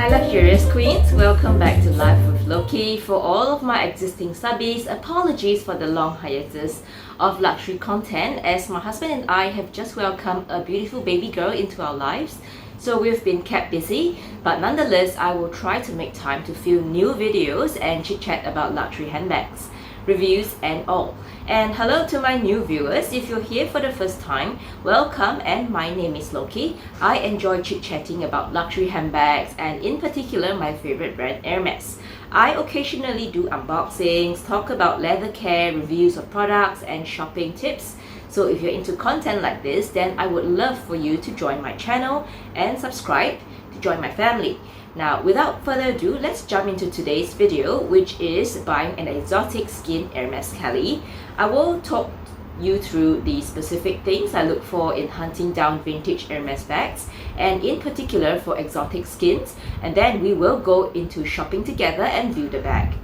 Hi luxurious queens, welcome back to Life with Lokie. For all of my existing subbies, apologies for the long hiatus of luxury content as my husband and I have just welcomed a beautiful baby girl into our lives. So we've been kept busy, but nonetheless I will try to make time to film new videos and chit chat about luxury handbags, reviews and all. And hello to my new viewers. If you're here for the first time, welcome, and my name is Lokie. I enjoy chit-chatting about luxury handbags and in particular my favorite brand Hermes. I occasionally do unboxings, talk about leather care, reviews of products and shopping tips. So if you're into content like this, then I would love for you to join my channel and subscribe to join my family. Now, without further ado, let's jump into today's video, which is buying an exotic skin Hermes Kelly. I will talk you through the specific things I look for in hunting down vintage Hermes bags, and in particular for exotic skins, and then we will go into shopping together and view the bag.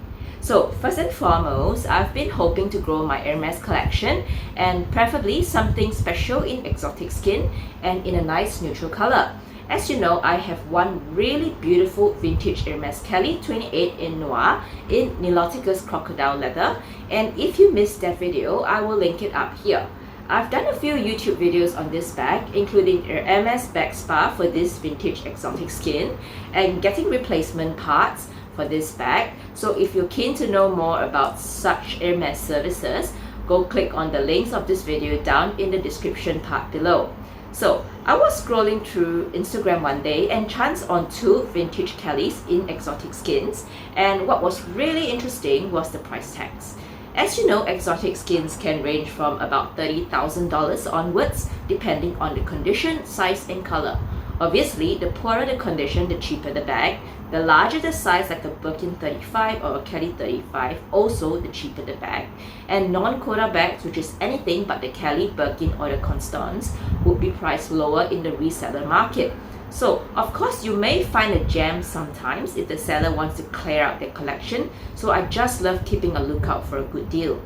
So first and foremost, I've been hoping to grow my Hermes collection and preferably something special in exotic skin and in a nice neutral color. As you know, I have one really beautiful vintage Hermes Kelly 28 in Noir in Niloticus crocodile leather, and if you missed that video, I will link it up here. I've done a few YouTube videos on this bag, including Hermes bag spa for this vintage exotic skin and getting replacement parts for this bag. So if you're keen to know more about such Hermes services, go click on the links of this video down in the description part below. So I was scrolling through Instagram one day and chanced on two vintage Kellys in exotic skins, and what was really interesting was the price tags. As you know, exotic skins can range from about $30,000 onwards depending on the condition, size and color. Obviously, the poorer the condition, the cheaper the bag. The larger the size, like a Birkin 35 or a Kelly 35, also the cheaper the bag. And non-quota bags, which is anything but the Kelly, Birkin or the Constance, would be priced lower in the reseller market. So, of course, you may find a gem sometimes if the seller wants to clear out their collection, so I just love keeping a lookout for a good deal.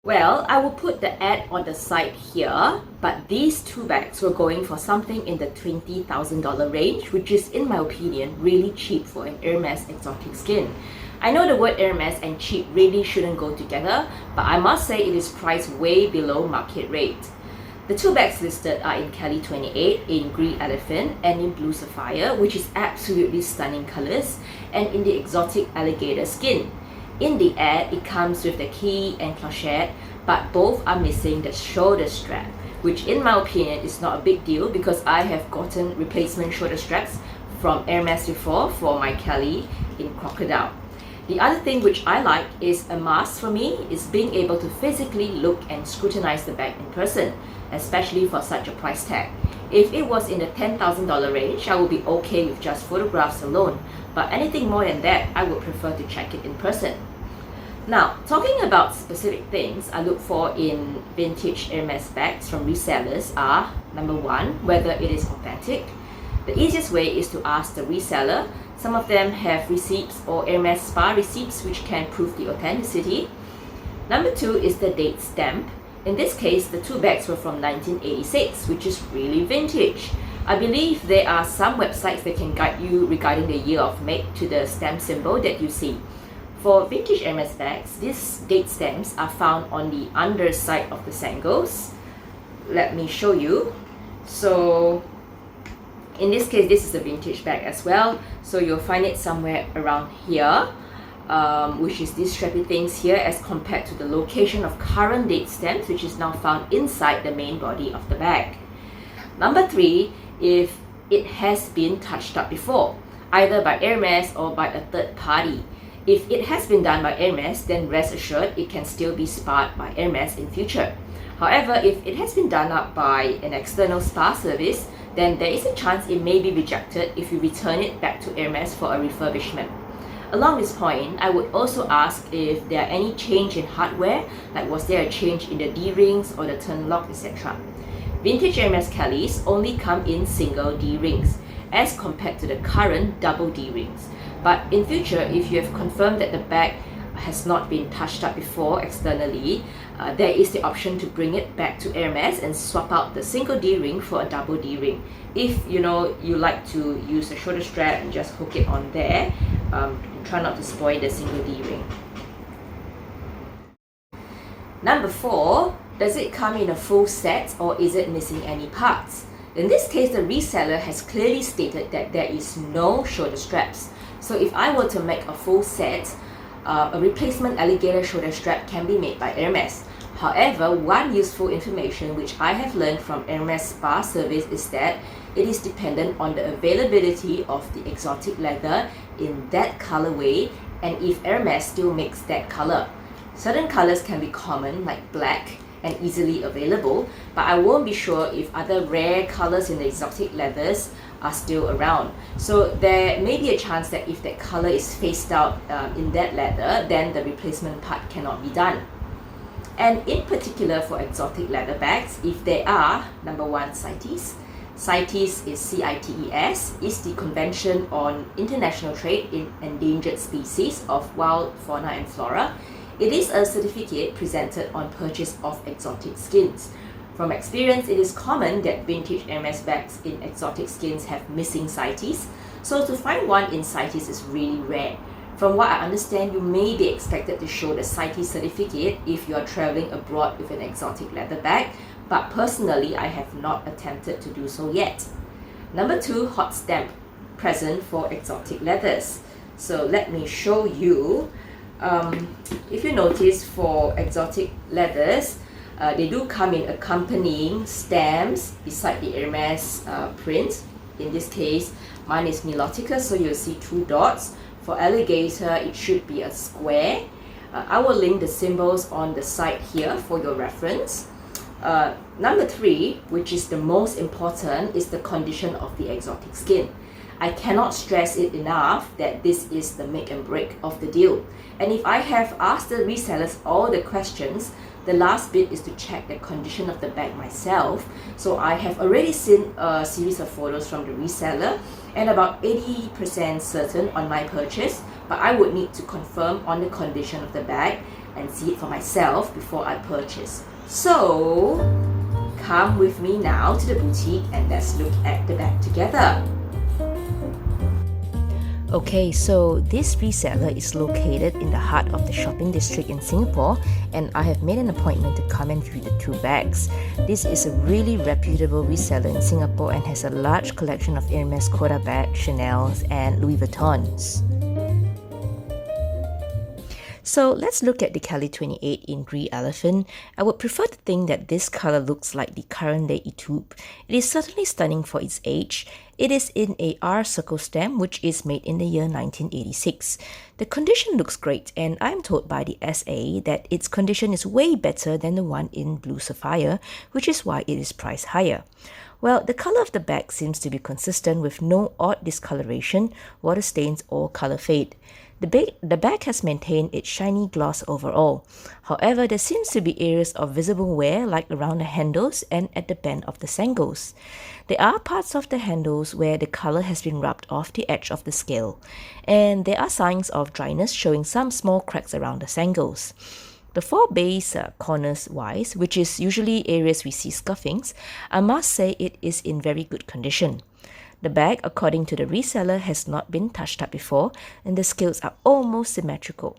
Well, I will put the ad on the side here, but these two bags were going for something in the $20,000 range, which is, in my opinion, really cheap for an Hermes exotic skin. I know the word Hermes and cheap really shouldn't go together, but I must say it is priced way below market rate. The two bags listed are in Kelly 28, in green elephant, and in blue sapphire, which is absolutely stunning colors, and in the exotic alligator skin. In the ad, it comes with the key and clochette, but both are missing the shoulder strap, which in my opinion is not a big deal because I have gotten replacement shoulder straps from Hermes before for my Kelly in crocodile. The other thing which I like is a must for me is being able to physically look and scrutinize the bag in person, especially for such a price tag. If it was in the $10,000 range, I would be okay with just photographs alone, but anything more than that, I would prefer to check it in person. Now, talking about specific things I look for in vintage Hermes bags from resellers are, number one, whether it is authentic. The easiest way is to ask the reseller. Some of them have receipts or Hermes spa receipts which can prove the authenticity. Number two is the date stamp. In this case, the two bags were from 1986, which is really vintage. I believe there are some websites that can guide you regarding the year of make to the stamp symbol that you see. For vintage Hermes bags, these date stamps are found on the underside of the sangles. Let me show you. So in this case, this is a vintage bag as well. So you'll find it somewhere around here, which is these strappy things here as compared to the location of current date stamps, which is now found inside the main body of the bag. Number three, if it has been touched up before, either by Hermes or by a third party. If it has been done by Hermes, then rest assured it can still be sparred by Hermes in future. However, if it has been done up by an external spa service, then there is a chance it may be rejected if you return it back to Hermes for a refurbishment. Along this point, I would also ask if there are any change in hardware, like was there a change in the D-rings or the turn lock, etc. Vintage Hermes Kellys only come in single D-rings as compared to the current double D-rings. But in future, if you have confirmed that the bag has not been touched up before externally, there is the option to bring it back to Hermes and swap out the single D-ring for a double D-ring. If you like to use a shoulder strap and just hook it on there, try not to spoil the single D-ring. Number 4, does it come in a full set or is it missing any parts? In this case, the reseller has clearly stated that there is no shoulder straps. So if I were to make a full set, a replacement alligator shoulder strap can be made by Hermes. However, one useful information which I have learned from Hermes Spa Service is that it is dependent on the availability of the exotic leather in that colorway and if Hermes still makes that color. Certain colors can be common like black and easily available, but I won't be sure if other rare colors in the exotic leathers are still around. So there may be a chance that if that color is phased out in that leather, then the replacement part cannot be done. And in particular for exotic leather bags, if they are, number 1, CITES. CITES is CITES, is the Convention on International Trade in Endangered Species of Wild Fauna and Flora. It is a certificate presented on purchase of exotic skins. From experience, it is common that vintage Hermes bags in exotic skins have missing CITES, so to find one in CITES is really rare. From what I understand, you may be expected to show the CITES certificate if you are traveling abroad with an exotic leather bag, but personally, I have not attempted to do so yet. Number 2, hot stamp, present for exotic leathers. So let me show you. If you notice, for exotic leathers, they do come in accompanying stamps beside the Hermes print. In this case, mine is Nilotica, so you'll see 2 dots. For alligator, it should be a square. I will link the symbols on the side here for your reference. Number 3, which is the most important, is the condition of the exotic skin. I cannot stress it enough that this is the make and break of the deal. And if I have asked the resellers all the questions, the last bit is to check the condition of the bag myself. So I have already seen a series of photos from the reseller and about 80% certain on my purchase, but I would need to confirm on the condition of the bag and see it for myself before I purchase. So come with me now to the boutique and let's look at the bag together. Okay, so this reseller is located in the heart of the shopping district in Singapore, and I have made an appointment to come and view the 2 bags. This is a really reputable reseller in Singapore and has a large collection of Hermes Coda bags, Chanel's and Louis Vuittons. So let's look at the Kelly 28 in Grey Elephant. I would prefer to think that this color looks like the current day Etoupe. It is certainly stunning for its age. It is in a R circle stamp, which is made in the year 1986. The condition looks great, and I'm told by the SA that its condition is way better than the one in Blue Sapphire, which is why it is priced higher. Well, the color of the bag seems to be consistent with no odd discoloration, water stains or color fade. The bag has maintained its shiny gloss overall. However, there seems to be areas of visible wear like around the handles and at the bend of the sangles. There are parts of the handles where the color has been rubbed off the edge of the scale, and there are signs of dryness showing some small cracks around the sangles. The 4 base corners wise, which is usually areas we see scuffings, I must say it is in very good condition. The bag, according to the reseller, has not been touched up before, and the scales are almost symmetrical.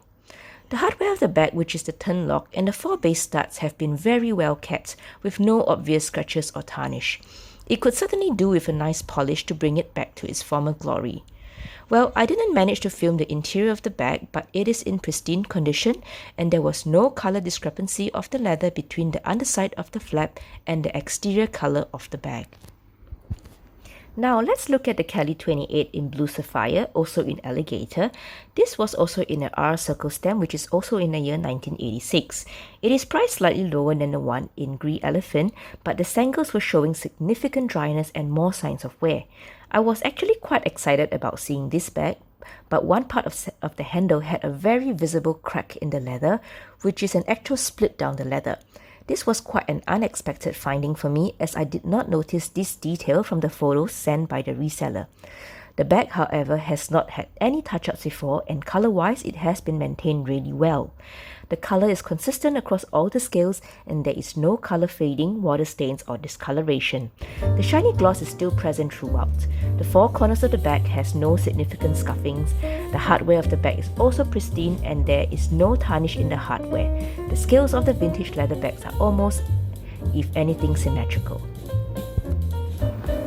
The hardware of the bag, which is the turn lock, and the 4 base studs have been very well kept, with no obvious scratches or tarnish. It could certainly do with a nice polish to bring it back to its former glory. Well, I didn't manage to film the interior of the bag, but it is in pristine condition, and there was no color discrepancy of the leather between the underside of the flap and the exterior color of the bag. Now let's look at the Kelly 28 in Blue Sapphire, also in Alligator. This was also in an R circle stamp, which is also in the year 1986. It is priced slightly lower than the one in Grey Elephant, but the sangles were showing significant dryness and more signs of wear. I was actually quite excited about seeing this bag, but one part of the handle had a very visible crack in the leather, which is an actual split down the leather. This was quite an unexpected finding for me, as I did not notice this detail from the photos sent by the reseller. The bag, however, has not had any touch-ups before, and color-wise it has been maintained really well. The color is consistent across all the scales, and there is no color fading, water stains or discoloration. The shiny gloss is still present throughout. The four corners of the bag has no significant scuffings. The hardware of the bag is also pristine, and there is no tarnish in the hardware. The scales of the vintage leather bags are almost, if anything, symmetrical.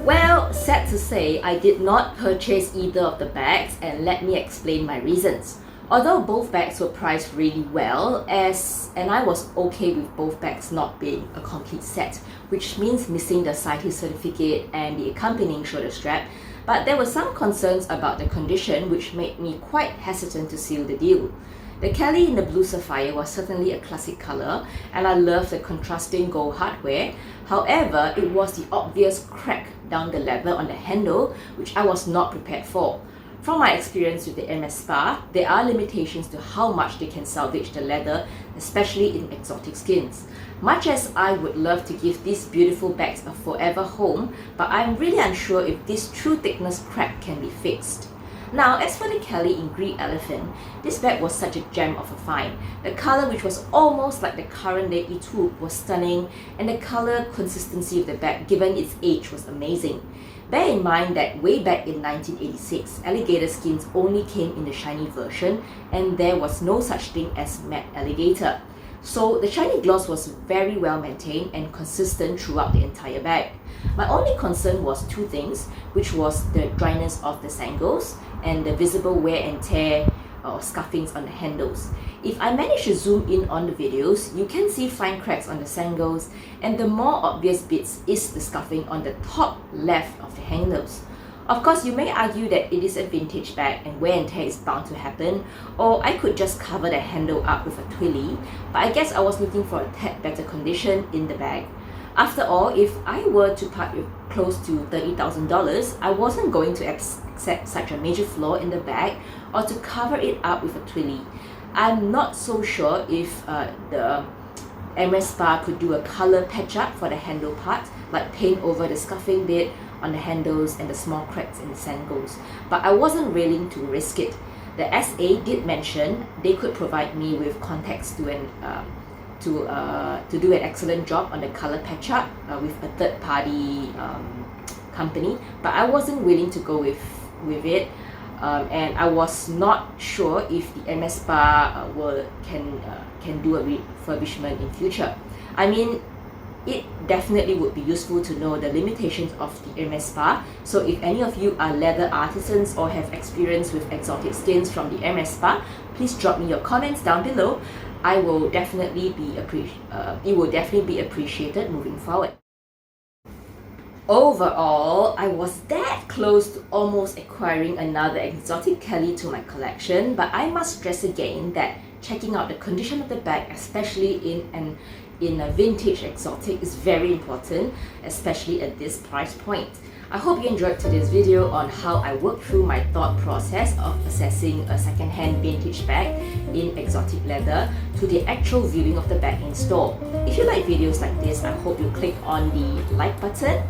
Well, sad to say, I did not purchase either of the bags, and let me explain my reasons. Although both bags were priced really well, and I was okay with both bags not being a complete set, which means missing the CITES certificate and the accompanying shoulder strap, but there were some concerns about the condition which made me quite hesitant to seal the deal. The Kelly in the blue sapphire was certainly a classic color, and I love the contrasting gold hardware. However, it was the obvious crack down the leather on the handle, which I was not prepared for. From my experience with the Hermes Spa, there are limitations to how much they can salvage the leather, especially in exotic skins. Much as I would love to give these beautiful bags a forever home, but I'm really unsure if this true thickness crack can be fixed. Now, as for the Kelly in Green Elephant, this bag was such a gem of a find. The color, which was almost like the current day Etude, was stunning, and the color consistency of the bag, given its age, was amazing. Bear in mind that way back in 1986, alligator skins only came in the shiny version, and there was no such thing as matte alligator. So the shiny gloss was very well maintained and consistent throughout the entire bag. My only concern was two things, which was the dryness of the sangles and the visible wear and tear or scuffings on the handles. If I manage to zoom in on the videos, you can see fine cracks on the sangles, and the more obvious bits is the scuffing on the top left of the handles. Of course, you may argue that it is a vintage bag and wear and tear is bound to happen, or I could just cover the handle up with a twilly, but I guess I was looking for a tad better condition in the bag. After all, if I were to part with close to $30,000, I wasn't going to accept such a major flaw in the bag or to cover it up with a twilly. I'm not so sure if the Hermes Spa could do a color patch up for the handle part, like paint over the scuffing bit on the handles and the small cracks in the sangles, but I wasn't willing to risk it. The SA did mention they could provide me with contacts to do an excellent job on the color patch up with a third party company, but I wasn't willing to go with it, and I was not sure if the Hermes Spa can do a refurbishment in future. I mean, it definitely would be useful to know the limitations of the Hermes Spa, so if any of you are leather artisans or have experience with exotic skins from the Hermes Spa, please drop me your comments down below. It will definitely be appreciated moving forward. Overall, I was that close to almost acquiring another exotic Kelly to my collection, but I must stress again that checking out the condition of the bag, especially in a vintage exotic, is very important, especially at this price point. I hope you enjoyed today's video on how I worked through my thought process of assessing a second-hand vintage bag in exotic leather to the actual viewing of the bag in store. If you like videos like this, I hope you click on the like button,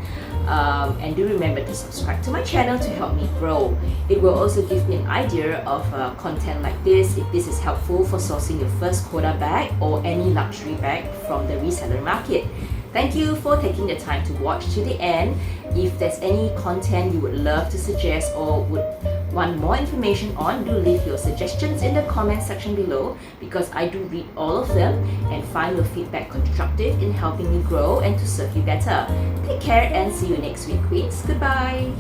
and do remember to subscribe to my channel to help me grow. It will also give me an idea of content like this, if this is helpful for sourcing your first quota bag or any luxury bag from the reseller market. Thank you for taking the time to watch to the end. If there's any content you would love to suggest or would want more information on, do leave your suggestions in the comment section below, because I do read all of them and find your feedback constructive in helping me grow and to serve you better. Take care and see you next week, Queens. Goodbye!